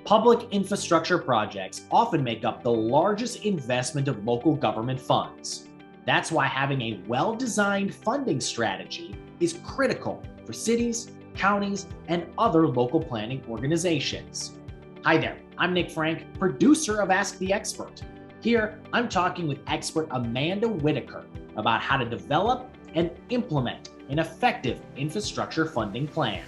Public infrastructure projects often make up the largest investment of local government funds. That's why having a well-designed funding strategy is critical for cities, counties, and other local planning organizations. Hi there, I'm Nick Frank, producer of Ask the Expert. Here, I'm talking with expert Amanda Whitaker about how to develop and implement an effective infrastructure funding plan.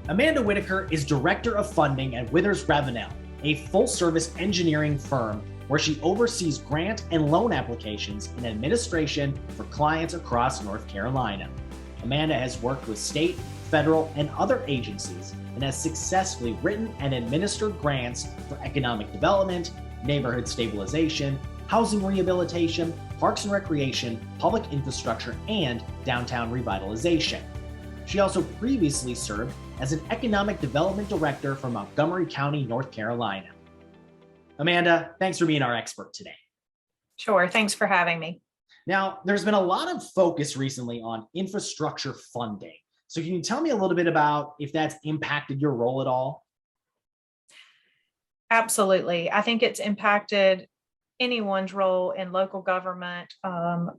Amanda Whitaker is Director of Funding at Withers Ravenel, a full-service engineering firm where she oversees grant and loan applications and administration for clients across North Carolina. Amanda has worked with state, federal, and other agencies and has successfully written and administered grants for economic development, neighborhood stabilization, housing rehabilitation, parks and recreation, public infrastructure, and downtown revitalization. She also previously served as an economic development director for Montgomery County, North Carolina. Amanda, thanks for being our expert today. Sure, thanks for having me. Now, there's been a lot of focus recently on infrastructure funding. So can you tell me a little bit about if that's impacted your role at all? Absolutely. I think it's impacted anyone's role in local government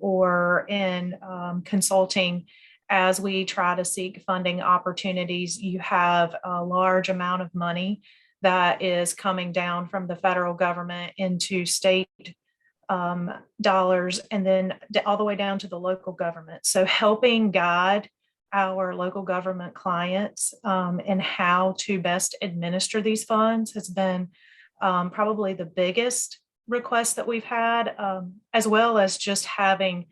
or in consulting. As we try to seek funding opportunities, you have a large amount of money that is coming down from the federal government into state dollars and then all the way down to the local government. So helping guide our local government clients and how to best administer these funds has been probably the biggest request that we've had, as well as just having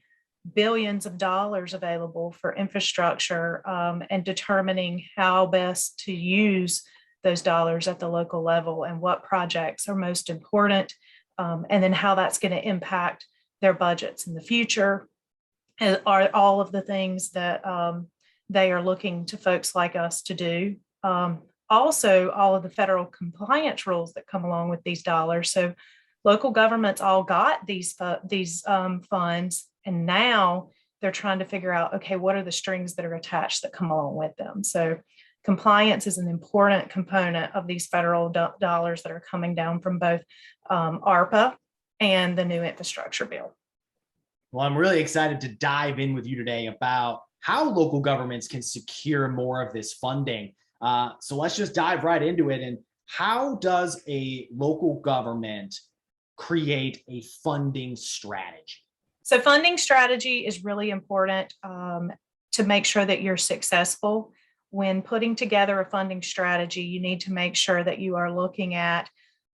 billions of dollars available for infrastructure and determining how best to use those dollars at the local level and what projects are most important, and then how that's going to impact their budgets in the future, and are all of the things that they are looking to folks like us to do. Also, all of the federal compliance rules that come along with these dollars. So local governments all got these funds, and now they're trying to figure out, okay, what are the strings that are attached that come along with them? So compliance is an important component of these federal dollars that are coming down from both ARPA and the new infrastructure bill. Well, I'm really excited to dive in with you today about how local governments can secure more of this funding. So let's just dive right into it. And how does a local government create a funding strategy? So funding strategy is really important to make sure that you're successful. When putting together a funding strategy, you need to make sure that you are looking at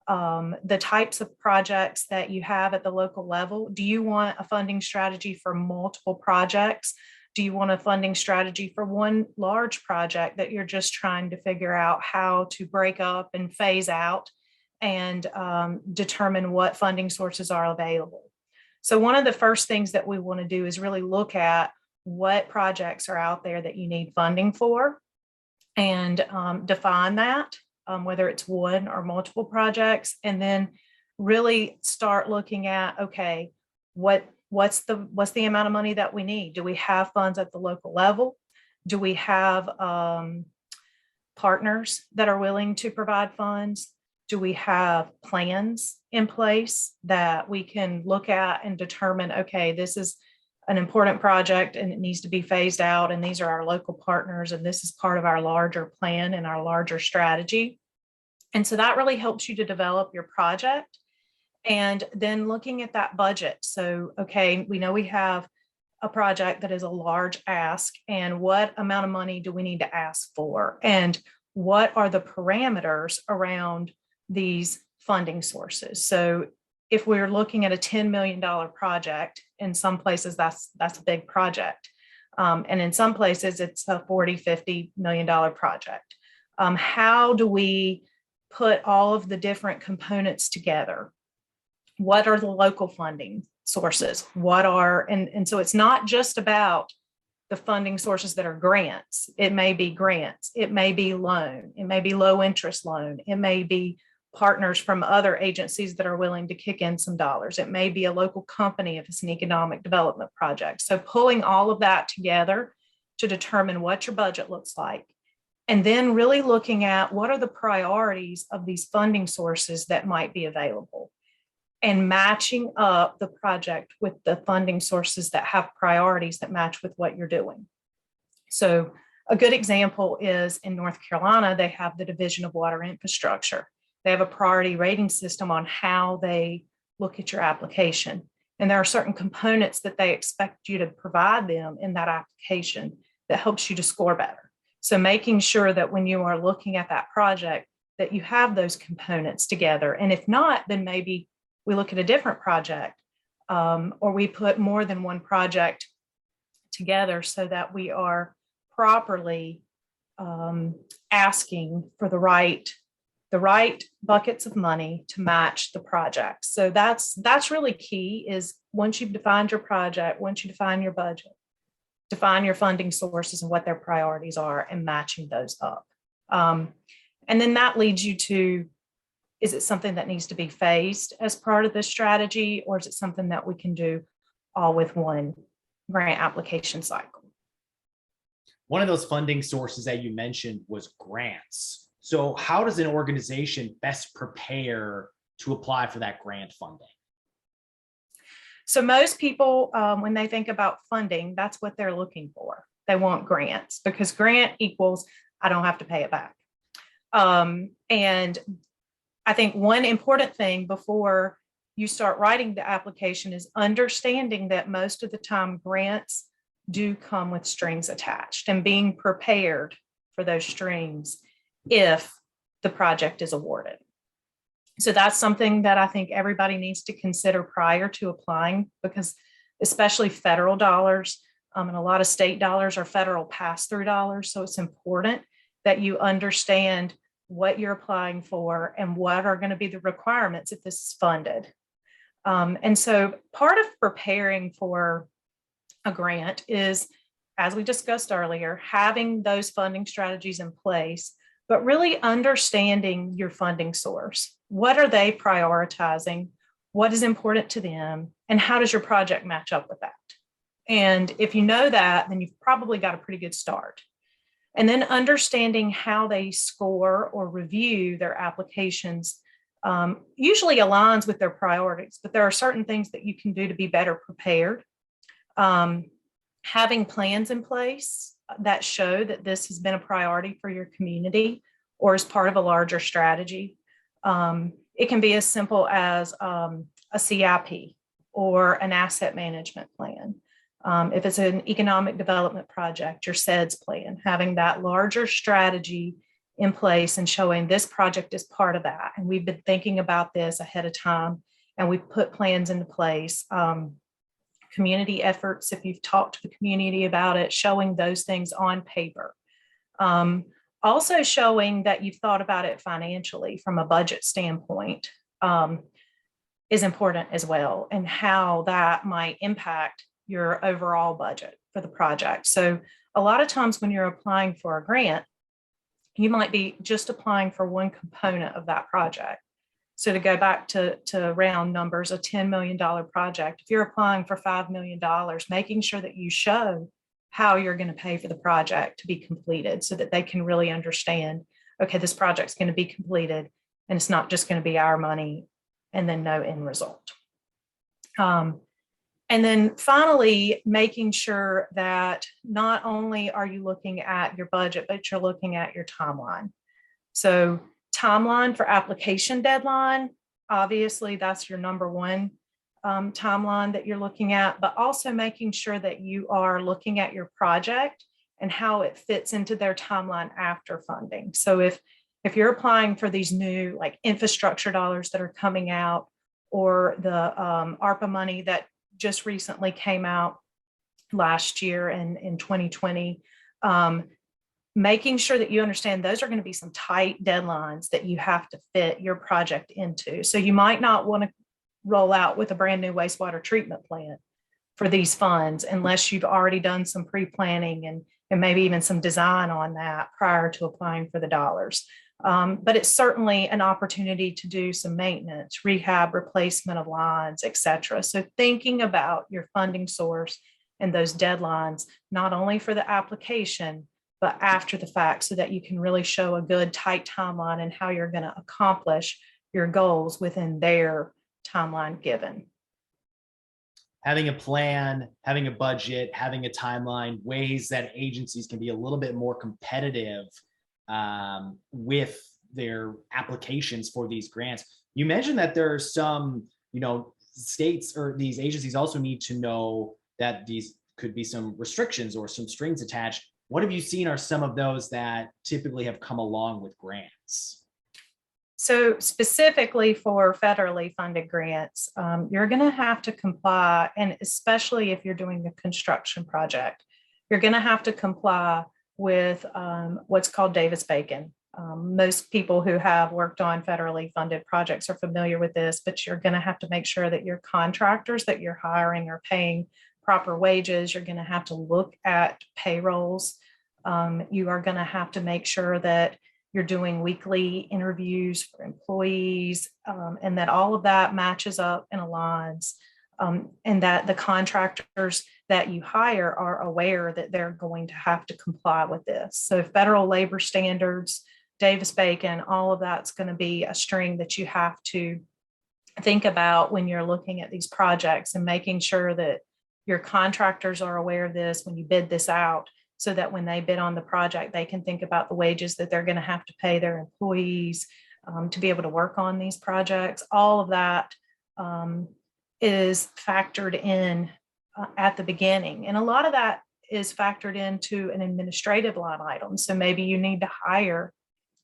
the types of projects that you have at the local level. Do you want a funding strategy for multiple projects? Do you want a funding strategy for one large project that you're just trying to figure out how to break up and phase out and determine what funding sources are available? So one of the first things that we want to do is really look at what projects are out there that you need funding for and define that, whether it's one or multiple projects, and then really start looking at, okay, what's the amount of money that we need? Do we have funds at the local level? Do we have partners that are willing to provide funds? Do we have plans in place that we can look at and determine, okay, this is an important project and it needs to be phased out, and these are our local partners, and this is part of our larger plan and our larger strategy. And so that really helps you to develop your project. And then looking at that budget. So, okay, we know we have a project that is a large ask, and what amount of money do we need to ask for? And what are the parameters around these funding sources? So if we're looking at a $10 million project, in some places that's a big project. And in some places it's a $40, $50 million project. How do we put all of the different components together? What are the local funding sources? And so it's not just about the funding sources that are grants. It may be grants, it may be loan, it may be low interest loan, it may be partners from other agencies that are willing to kick in some dollars. It may be a local company if it's an economic development project. So pulling all of that together to determine what your budget looks like. And then really looking at what are the priorities of these funding sources that might be available, and matching up the project with the funding sources that have priorities that match with what you're doing. So a good example is in North Carolina, they have the Division of Water Infrastructure. They have a priority rating system on how they look at your application. And there are certain components that they expect you to provide them in that application that helps you to score better. So making sure that when you are looking at that project, that you have those components together. And if not, then maybe we look at a different project, or we put more than one project together so that we are properly asking for the right buckets of money to match the project. So that's really key, is once you've defined your project, once you define your budget, define your funding sources and what their priorities are, and matching those up. And then that leads you to, is it something that needs to be phased as part of the strategy, or is it something that we can do all with one grant application cycle? One of those funding sources that you mentioned was grants. So how does an organization best prepare to apply for that grant funding? So most people, when they think about funding, that's what they're looking for. They want grants, because grant equals, I don't have to pay it back. And I think one important thing before you start writing the application is understanding that most of the time grants do come with strings attached, and being prepared for those strings if the project is awarded. So that's something that I think everybody needs to consider prior to applying, because especially federal dollars, and a lot of state dollars are federal pass-through dollars. So it's important that you understand what you're applying for and what are going to be the requirements if this is funded. And so part of preparing for a grant is, as we discussed earlier, having those funding strategies in place, but really understanding your funding source. What are they prioritizing? What is important to them? And how does your project match up with that? And if you know that, then you've probably got a pretty good start. And then understanding how they score or review their applications usually aligns with their priorities, but there are certain things that you can do to be better prepared. Having plans in place that show that this has been a priority for your community or as part of a larger strategy. It can be as simple as a CIP or an asset management plan. If it's an economic development project, your SEDS plan, having that larger strategy in place and showing this project is part of that. And we've been thinking about this ahead of time, and we've put plans into place. Community efforts, if you've talked to the community about it, showing those things on paper. Also showing that you've thought about it financially from a budget standpoint is important as well, and how that might impact your overall budget for the project. So a lot of times when you're applying for a grant, you might be just applying for one component of that project. So to go back to round numbers, a $10 million project, if you're applying for $5 million, making sure that you show how you're going to pay for the project to be completed so that they can really understand, okay, this project's going to be completed and it's not just going to be our money and then no end result. And then finally, making sure that not only are you looking at your budget, but you're looking at your timeline. So timeline for application deadline, obviously that's your number one timeline that you're looking at, but also making sure that you are looking at your project and how it fits into their timeline after funding. So if you're applying for these new like infrastructure dollars that are coming out, or the ARPA money that just recently came out last year in 2020, making sure that you understand those are going to be some tight deadlines that you have to fit your project into. So you might not want to roll out with a brand new wastewater treatment plant for these funds unless you've already done some pre-planning and maybe even some design on that prior to applying for the dollars. But it's certainly an opportunity to do some maintenance, rehab, replacement of lines, et cetera. So thinking about your funding source and those deadlines, not only for the application, but after the fact, so that you can really show a good tight timeline and how you're going to accomplish your goals within their timeline given. Having a plan, having a budget, having a timeline, ways that agencies can be a little bit more competitive with their applications for these grants. You mentioned that there are some, states or these agencies also need to know that these could be some restrictions or some strings attached. What have you seen are some of those that typically have come along with grants? So specifically for federally funded grants, you're going to have to comply, and especially if you're doing a construction project, you're going to have to comply with what's called Davis-Bacon. Most people who have worked on federally funded projects are familiar with this, but you're going to have to make sure that your contractors that you're hiring are paying proper wages. You're going to have to look at payrolls. You are going to have to make sure that you're doing weekly interviews for employees, and that all of that matches up and aligns, and that the contractors that you hire are aware that they're going to have to comply with this. So federal labor standards, Davis-Bacon, all of that's going to be a string that you have to think about when you're looking at these projects, and making sure that your contractors are aware of this when you bid this out, so that when they bid on the project, they can think about the wages that they're going to have to pay their employees to be able to work on these projects. All of that is factored in at the beginning. And a lot of that is factored into an administrative line item. So maybe you need to hire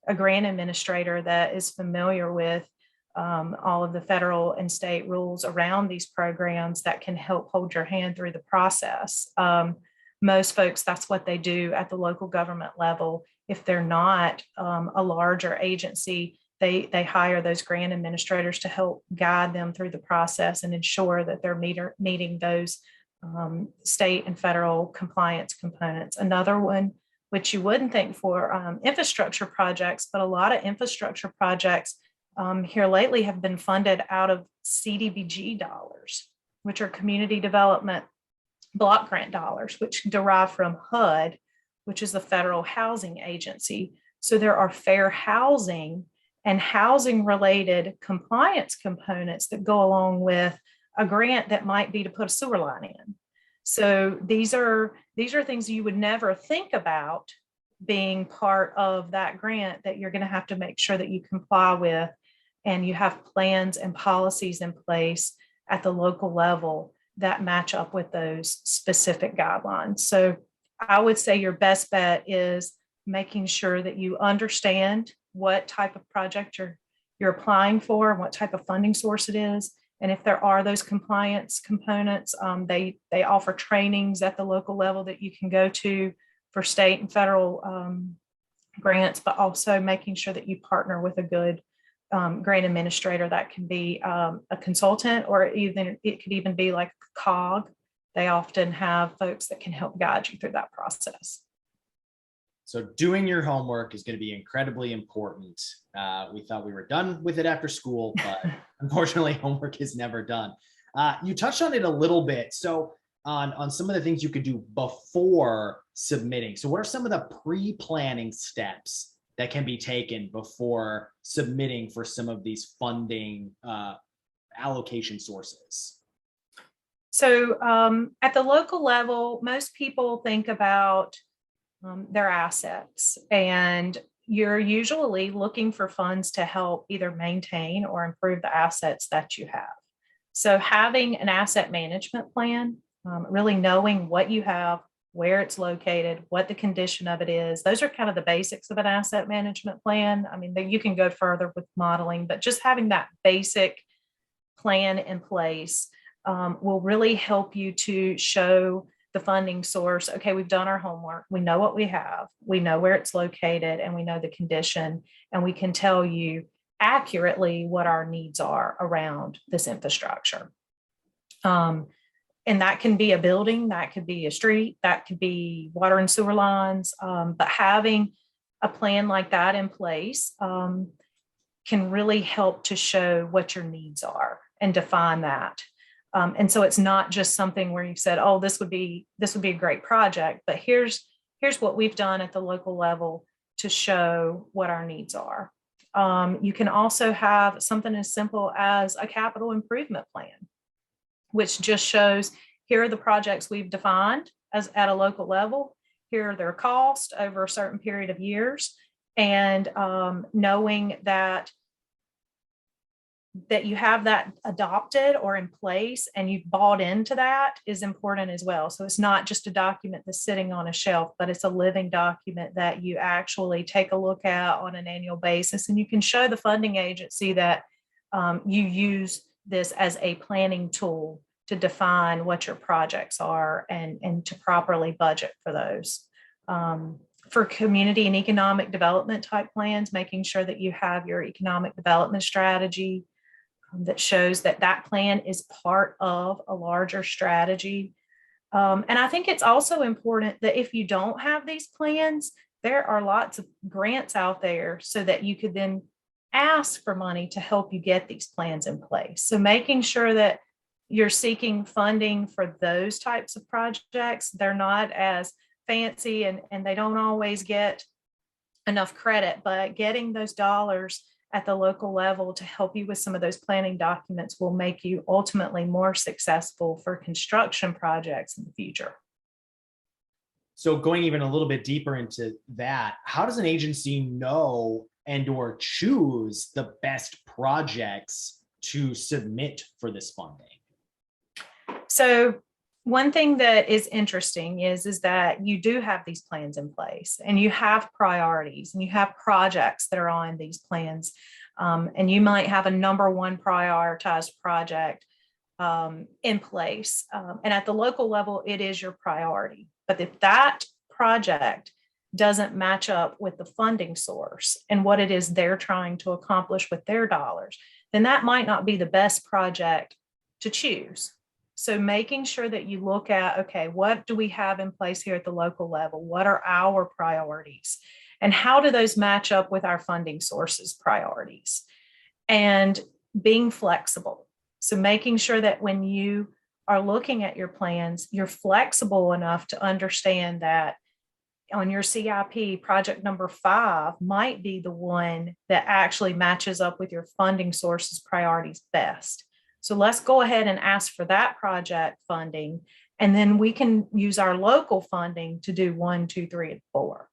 a grant administrator that is familiar with all of the federal and state rules around these programs that can help hold your hand through the process. Most folks, that's what they do at the local government level. If they're not a larger agency, they hire those grant administrators to help guide them through the process and ensure that they're meeting those state and federal compliance components. Another one, which you wouldn't think for infrastructure projects, but a lot of infrastructure projects here lately have been funded out of CDBG dollars, which are community development block grant dollars, which derive from HUD, which is the federal housing agency. So there are fair housing and housing related compliance components that go along with a grant that might be to put a sewer line in. So these are things you would never think about being part of that grant that you're going to have to make sure that you comply with, and you have plans and policies in place at the local level that match up with those specific guidelines. So I would say your best bet is making sure that you understand what type of project you're applying for and what type of funding source it is. And if there are those compliance components, they offer trainings at the local level that you can go to for state and federal grants, but also making sure that you partner with a good grant administrator that can be a consultant, or even it could even be like a COG. They often have folks that can help guide you through that process. So doing your homework is going to be incredibly important. We thought we were done with it after school, but unfortunately homework is never done. You touched on it a little bit. So on some of the things you could do before submitting. So what are some of the pre-planning steps that can be taken before submitting for some of these funding allocation sources? So at the local level, most people think about their assets, and you're usually looking for funds to help either maintain or improve the assets that you have. So having an asset management plan, really knowing what you have, where it's located, what the condition of it is. Those are kind of the basics of an asset management plan. I mean, you can go further with modeling, but just having that basic plan in place will really help you to show the funding source. Okay, we've done our homework. We know what we have. We know where it's located, and we know the condition, and we can tell you accurately what our needs are around this infrastructure. And that can be a building, that could be a street, that could be water and sewer lines. But having a plan like that in place can really help to show what your needs are and define that. And so it's not just something where you've said, oh, this would be a great project, but here's what we've done at the local level to show what our needs are. You can also have something as simple as a capital improvement plan, which just shows here are the projects we've defined as at a local level. Here are their costs over a certain period of years. And knowing that you have that adopted or in place and you've bought into that is important as well. So it's not just a document that's sitting on a shelf, but it's a living document that you actually take a look at on an annual basis. And you can show the funding agency that you use this as a planning tool to define what your projects are and to properly budget for those. For community and economic development type plans, making sure that you have your economic development strategy that shows that that plan is part of a larger strategy. And I think it's also important that if you don't have these plans, there are lots of grants out there so that you could then ask for money to help you get these plans in place. So making sure that you're seeking funding for those types of projects, they're not as fancy and they don't always get enough credit, but getting those dollars at the local level to help you with some of those planning documents will make you ultimately more successful for construction projects in the future. So going even a little bit deeper into that, how does an agency know and or choose the best projects to submit for this funding? So one thing that is interesting is that you do have these plans in place and you have priorities and you have projects that are on these plans. And you might have a number one prioritized project in place. And at the local level, it is your priority. But if that project doesn't match up with the funding source and what it is they're trying to accomplish with their dollars, then that might not be the best project to choose. So making sure that you look at, okay, what do we have in place here at the local level? What are our priorities? And how do those match up with our funding sources priorities? And being flexible. So making sure that when you are looking at your plans, you're flexible enough to understand that on your CIP, project number 5 might be the one that actually matches up with your funding sources priorities best. So let's go ahead and ask for that project funding, and then we can use our local funding to do 1, 2, 3, and 4.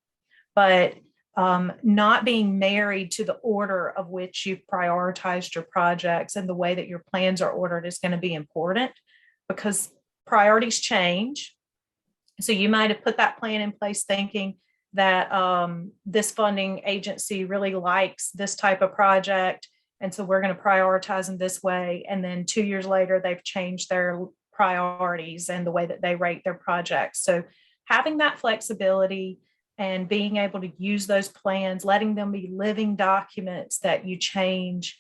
But not being married to the order of which you've prioritized your projects and the way that your plans are ordered is going to be important because priorities change. So you might have put that plan in place thinking that this funding agency really likes this type of project. And so we're going to prioritize them this way. And then 2 years later, they've changed their priorities and the way that they rate their projects. So having that flexibility and being able to use those plans, letting them be living documents that you change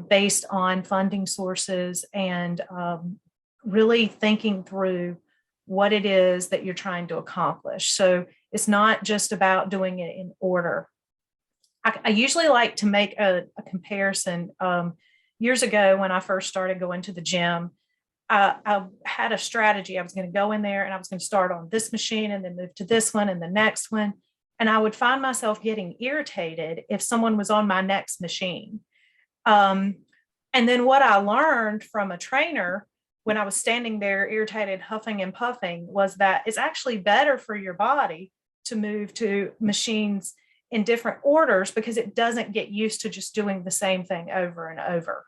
based on funding sources and really thinking through what it is that you're trying to accomplish. So it's not just about doing it in order. I usually like to make a comparison. Years ago, when I first started going to the gym, I had a strategy. I was going to go in there and I was going to start on this machine and then move to this one and the next one. And I would find myself getting irritated if someone was on my next machine. And then what I learned from a trainer when I was standing there irritated, huffing and puffing, was that it's actually better for your body to move to machines in different orders because it doesn't get used to just doing the same thing over and over.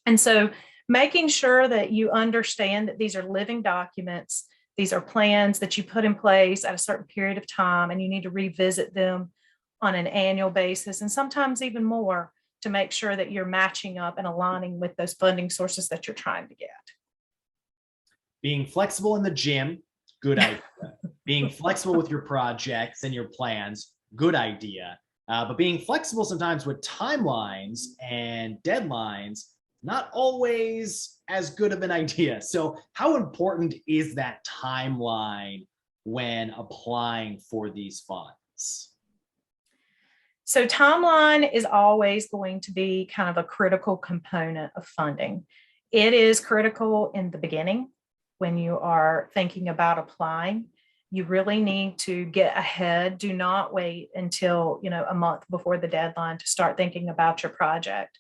And so making sure that you understand that these are living documents, these are plans that you put in place at a certain period of time, and you need to revisit them on an annual basis and sometimes even more to make sure that you're matching up and aligning with those funding sources that you're trying to get. Being flexible in the gym, good idea. Being flexible with your projects and your plans, good idea. But being flexible sometimes with timelines and deadlines, not always as good of an idea. So how important is that timeline when applying for these funds? So timeline is always going to be kind of a critical component of funding. It is critical in the beginning when you are thinking about applying. You really need to get ahead. Do not wait until, a month before the deadline to start thinking about your project.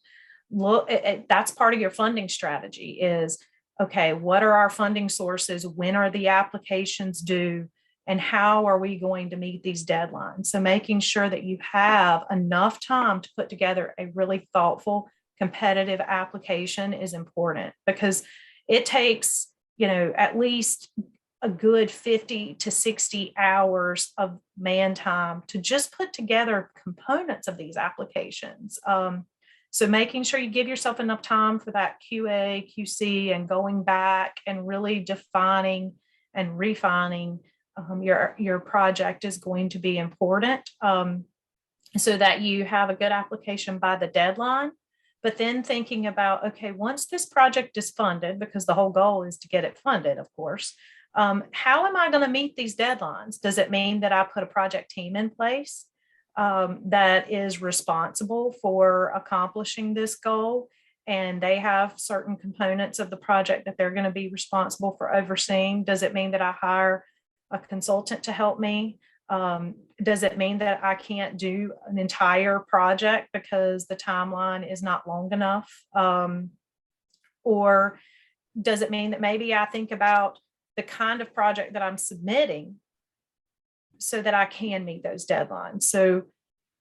Look, that's part of your funding strategy is, okay, what are our funding sources? When are the applications due? And how are we going to meet these deadlines? So making sure that you have enough time to put together a really thoughtful, competitive application is important, because it takes, at least a good 50 to 60 hours of man time to just put together components of these applications. So making sure you give yourself enough time for that QA, QC, and going back and really defining and refining your project is going to be important, so that you have a good application by the deadline. But then thinking about, okay, once this project is funded, because the whole goal is to get it funded, of course, how am I going to meet these deadlines? Does it mean that I put a project team in place that is responsible for accomplishing this goal, and they have certain components of the project that they're going to be responsible for overseeing? Does it mean that I hire a consultant to help me? Does it mean that I can't do an entire project because the timeline is not long enough? Or does it mean that maybe I think about the kind of project that I'm submitting so that I can meet those deadlines? So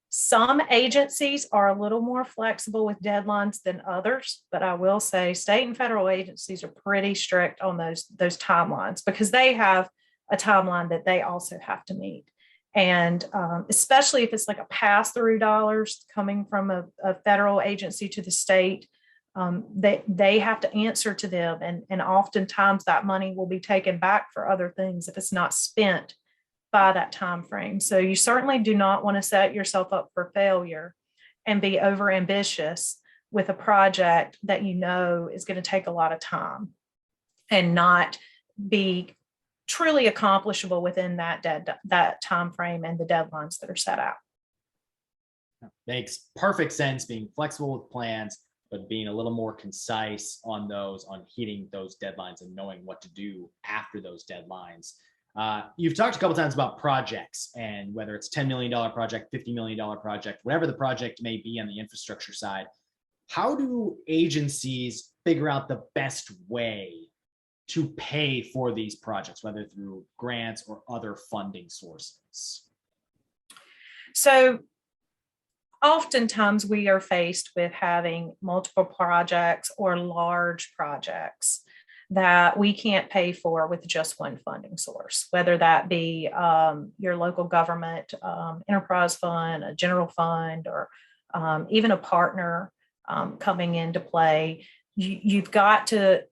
some agencies are a little more flexible with deadlines than others, but I will say state and federal agencies are pretty strict on those timelines, because they have a timeline that they also have to meet. And especially if it's like a pass-through dollars coming from a federal agency to the state, they have to answer to them. And oftentimes that money will be taken back for other things if it's not spent by that time frame. So you certainly do not want to set yourself up for failure and be over ambitious with a project that is going to take a lot of time and not be truly accomplishable within that time frame and the deadlines that are set out. Makes perfect sense, being flexible with plans, but being a little more concise on hitting those deadlines and knowing what to do after those deadlines. You've talked a couple times about projects, and whether it's $10 million project, $50 million project, whatever the project may be on the infrastructure side. How do agencies figure out the best way to pay for these projects, whether through grants or other funding sources? So oftentimes we are faced with having multiple projects or large projects that we can't pay for with just one funding source, whether that be your local government enterprise fund, a general fund, or even a partner coming into play. You've got to,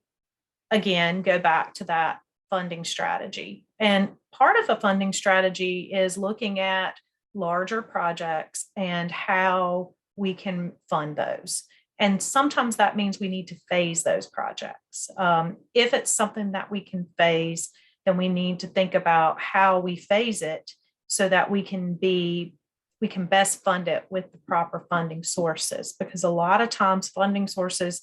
again, go back to that funding strategy. And part of a funding strategy is looking at larger projects and how we can fund those. And sometimes that means we need to phase those projects. If it's something that we can phase, then we need to think about how we phase it so that we can best fund it with the proper funding sources. Because a lot of times funding sources,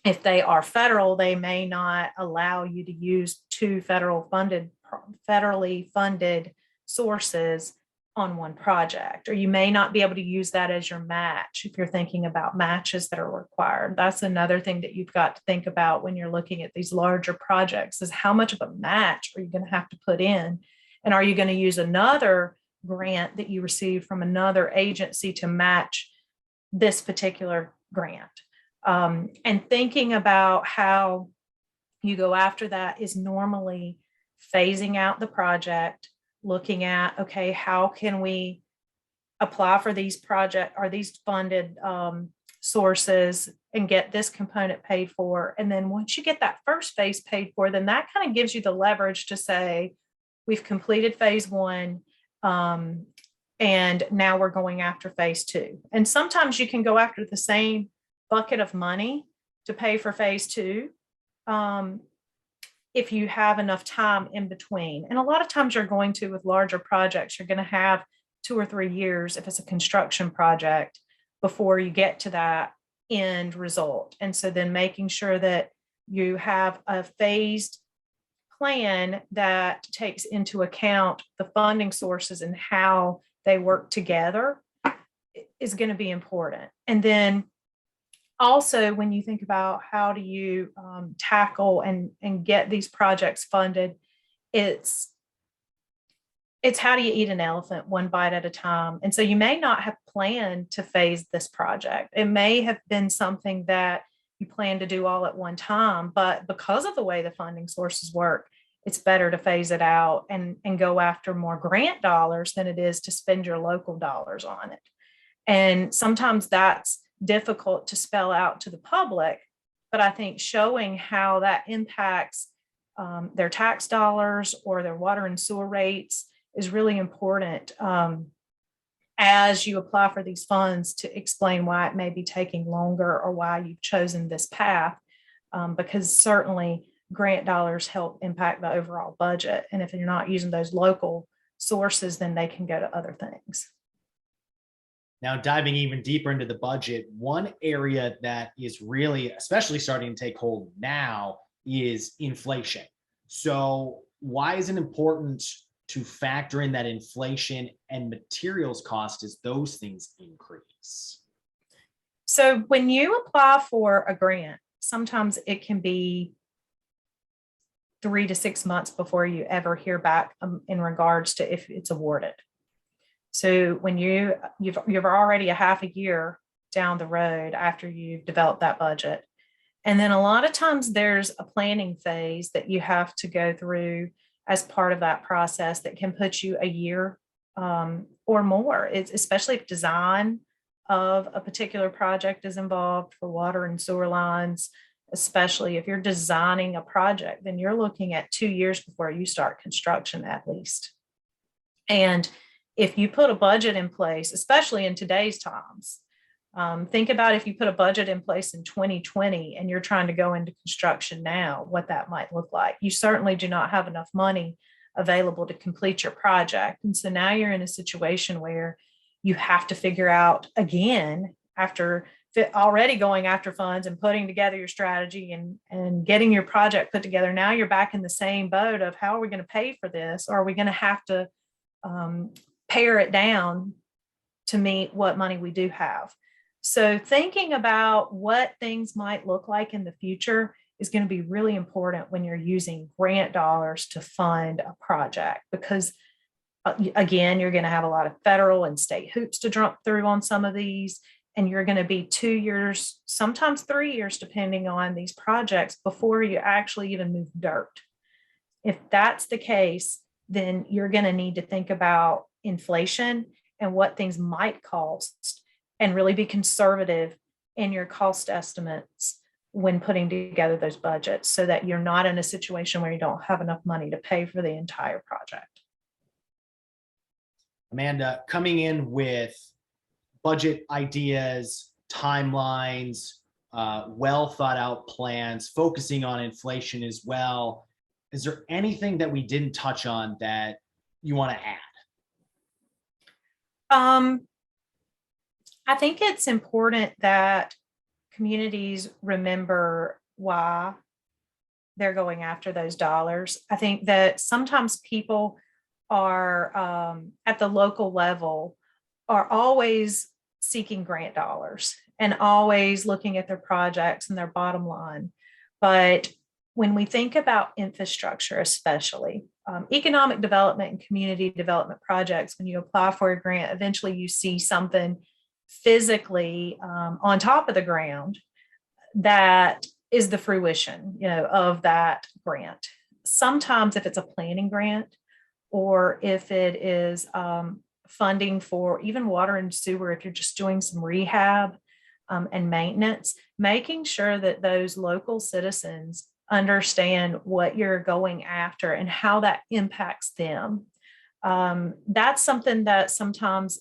if they are federal, they may not allow you to use two federally funded sources on one project, or you may not be able to use that as your match if you're thinking about matches that are required. That's another thing that you've got to think about when you're looking at these larger projects, is how much of a match are you going to have to put in? And are you going to use another grant that you receive from another agency to match this particular grant? And thinking about how you go after that is normally phasing out the project, looking at, okay, how can we apply for these projects or these funded sources and get this component paid for. And then once you get that first phase paid for, then that kind of gives you the leverage to say, we've completed phase one, and now we're going after phase two. And sometimes you can go after the same bucket of money to pay for phase two, if you have enough time in between. And a lot of times you're going to, with larger projects, you're going to have 2 or 3 years, if it's a construction project, before you get to that end result. And so then making sure that you have a phased plan that takes into account the funding sources and how they work together is going to be important. And then also, when you think about how do you tackle and get these projects funded, it's how do you eat an elephant one bite at a time. And so you may not have planned to phase this project. It may have been something that you plan to do all at one time, but because of the way the funding sources work, it's better to phase it out and go after more grant dollars than it is to spend your local dollars on it. And sometimes that's difficult to spell out to the public, but I think showing how that impacts their tax dollars or their water and sewer rates is really important as you apply for these funds, to explain why it may be taking longer or why you've chosen this path, because certainly grant dollars help impact the overall budget. And if you're not using those local sources, then they can go to other things. Now, diving even deeper into the budget, one area that is really, especially starting to take hold now, is inflation. So why is it important to factor in that inflation and materials cost as those things increase? So when you apply for a grant, sometimes it can be 3 to 6 months before you ever hear back in regards to if it's awarded. So when you've already a half a year down the road after you've developed that budget. And then a lot of times there's a planning phase that you have to go through as part of that process that can put you a year or more. It's especially if design of a particular project is involved for water and sewer lines. Especially if you're designing a project, then you're looking at 2 years before you start construction at least. And if you put a budget in place, especially in today's times, think about if you put a budget in place in 2020 and you're trying to go into construction now, what that might look like. You certainly do not have enough money available to complete your project. And so now you're in a situation where you have to figure out again, after already going after funds and putting together your strategy and getting your project put together. Now you're back in the same boat of how are we going to pay for this? Or are we going to have to pare it down to meet what money we do have? So thinking about what things might look like in the future is going to be really important when you're using grant dollars to fund a project, because again, you're going to have a lot of federal and state hoops to jump through on some of these. And you're going to be 2 years, sometimes 3 years, depending on these projects, before you actually even move dirt. If that's the case, then you're going to need to think about inflation and what things might cost, and really be conservative in your cost estimates when putting together those budgets, so that you're not in a situation where you don't have enough money to pay for the entire project. Amanda, coming in with budget ideas, timelines, well thought out plans, focusing on inflation as well. Is there anything that we didn't touch on that you want to add? I think it's important that communities remember why they're going after those dollars. I think that sometimes people are at the local level are always seeking grant dollars and always looking at their projects and their bottom line. But when we think about infrastructure, especially economic development and community development projects, when you apply for a grant, eventually you see something physically on top of the ground that is the fruition, of that grant. Sometimes if it's a planning grant, or if it is funding for even water and sewer, if you're just doing some rehab and maintenance, making sure that those local citizens understand what you're going after and how that impacts them. That's something that sometimes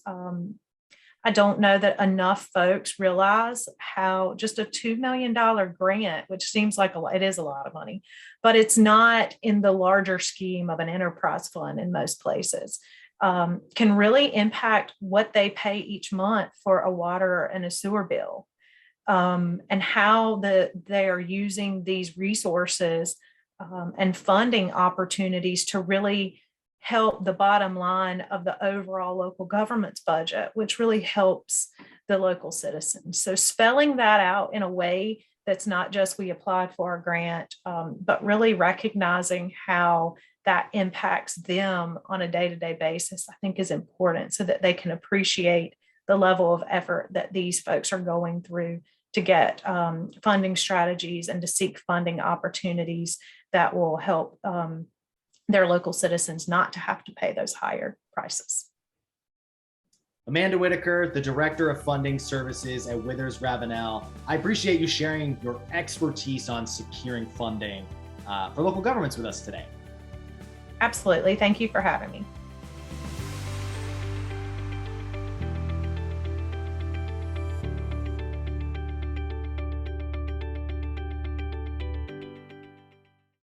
I don't know that enough folks realize how just a $2 million grant, which seems like it is a lot of money, but it's not in the larger scheme of an enterprise fund in most places, can really impact what they pay each month for a water and a sewer bill. and how they are using these resources and funding opportunities to really help the bottom line of the overall local government's budget, which really helps the local citizens. So spelling that out in a way that's not just we applied for a grant, but really recognizing how that impacts them on a day-to-day basis, I think is important so that they can appreciate the level of effort that these folks are going through to get funding strategies and to seek funding opportunities that will help their local citizens not to have to pay those higher prices. Amanda Whitaker, the Director of Funding Services at Withers Ravenel, I appreciate you sharing your expertise on securing funding for local governments with us today. Absolutely. Thank you for having me.